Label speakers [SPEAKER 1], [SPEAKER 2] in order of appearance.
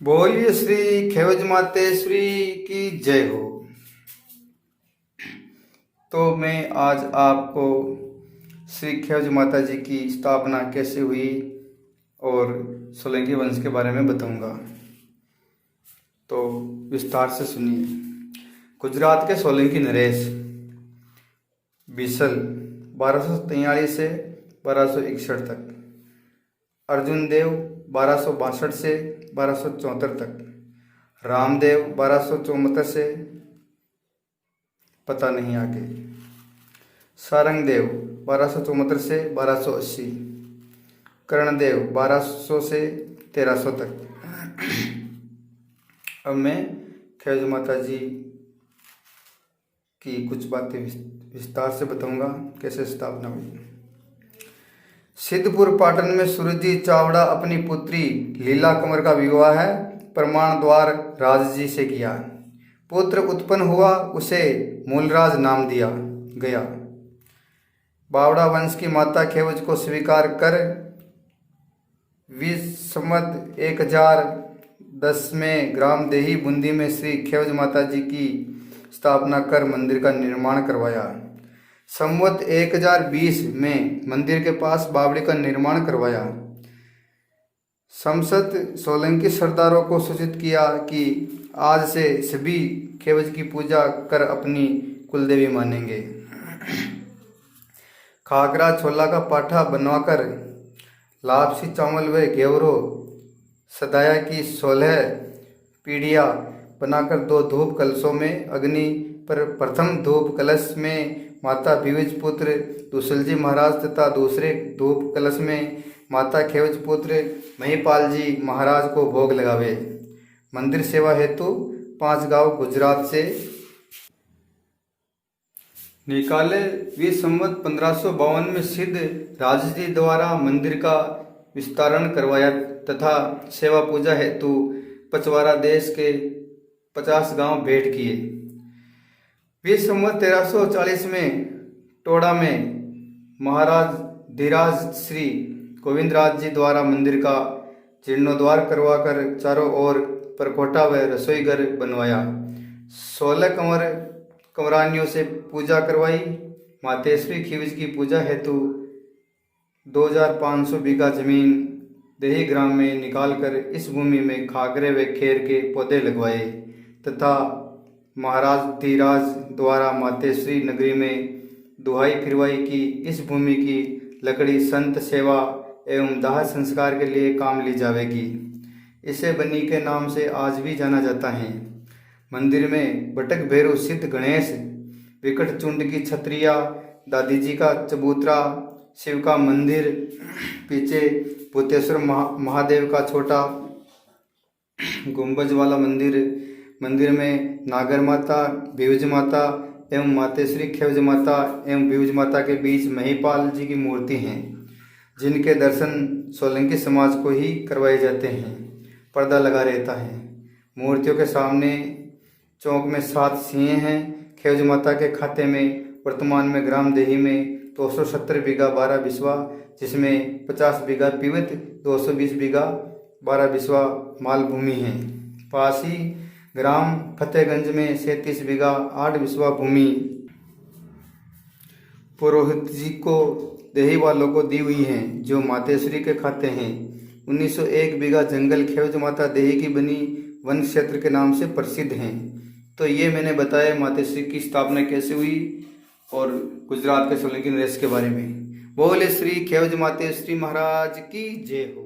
[SPEAKER 1] बोलिए श्री खेवज मातेश्वरी की जय हो। तो मैं आज आपको श्री खेवज माता जी की स्थापना कैसे हुई और सोलंकी वंश के बारे में बताऊंगा, तो विस्तार से सुनिए। गुजरात के सोलंकी नरेश बीसल 1243 से 1261 तक, अर्जुन देव 1262 से 1274 तक, रामदेव 1274 से पता नहीं आगे, सारंगदेव 1274 से 1280, कर्णदेव 1200 से 1300 तक। अब मैं खेवज माता जी की कुछ बातें विस्तार से बताऊंगा कैसे स्थापना हुई। सिद्धपुर पाटन में सूरजी चावड़ा अपनी पुत्री लीला कंवर का विवाह प्रमाण द्वार राज जी से किया। पुत्र उत्पन्न हुआ, उसे मूलराज नाम दिया गया। बावड़ा वंश की माता खेवज को स्वीकार कर संवत 1010 में ग्राम देही बूंदी में श्री खेवज माता जी की स्थापना कर मंदिर का निर्माण करवाया। संवत 1020 में मंदिर के पास बावड़ी का निर्माण करवाया। संसद सोलंकी सरदारों को सूचित किया कि आज से सभी खेवज की पूजा कर अपनी कुलदेवी मानेंगे। खाकरा छोला का पाठा बनवाकर लापसी चावल व घेवरो सदाया की 16 पीढ़ियाँ बनाकर 2 धूप कलशों में अग्नि पर प्रथम धूप कलश में माता भिवज पुत्र दुसलजी महाराज तथा दूसरे धूप कलश में माता खेवज पुत्र महिपाल जी महाराज को भोग लगावे। मंदिर सेवा हेतु 5 गांव गुजरात से निकाले। वे संवत 1552 में सिद्ध राजजी द्वारा मंदिर का विस्तारण करवाया तथा सेवा पूजा हेतु पचवारा देश के 50 गांव भेंट किए। वे संवत 1340 में टोड़ा में महाराज धीराज श्री गोविंदराज जी द्वारा मंदिर का जीर्णोद्धार करवाकर चारों ओर परकोटा व रसोई घर बनवाया। 16 कंवरानियों से पूजा करवाई। मातेश्वरी खीवज की पूजा हेतु 2500 बीघा जमीन देही ग्राम में निकालकर इस भूमि में खागरे व खेर के पौधे लगवाए तथा महाराज धीराज द्वारा मातेश्वरी नगरी में दुहाई फिरवाई की इस भूमि की लकड़ी संत सेवा एवं दाह संस्कार के लिए काम ली जाएगी। इसे बनी के नाम से आज भी जाना जाता है। मंदिर में बटक भैरव सिद्ध गणेश, विकट चुंड की छत्रिया, दादी जी का चबूतरा, शिव का मंदिर, पीछे भूतेश्वर महादेव का छोटा गुंबज वाला मंदिर, मंदिर में नागर माता, भिवज माता एवं मातेश्वरी खेवज माता एवं भिवज माता के बीच महिपाल जी की मूर्ति हैं, जिनके दर्शन सोलंकी समाज को ही करवाए जाते हैं। पर्दा लगा रहता है। मूर्तियों के सामने चौक में 7 सिंह हैं। खेवज माता के खाते में वर्तमान में ग्राम देही में 270 बीघा 12 बिस्वा, जिसमें 50 बीघा पीवत, 220 बीघा 12 बिस्वा माल भूमि है। पास ही ग्राम फतेहगंज में 37 बीघा 8 बिस्वा भूमि पुरोहित जी को देही वालों को दी हुई है, जो मातेश्वरी के खाते हैं। 1901 बीघा जंगल खेवज माता देही की बनी वन क्षेत्र के नाम से प्रसिद्ध हैं। तो ये मैंने बताया मातेश्वरी की स्थापना कैसे हुई और गुजरात के सोलंकी नरेश के बारे में। बोले श्री खेवज मातेश्वरी महाराज की जय हो।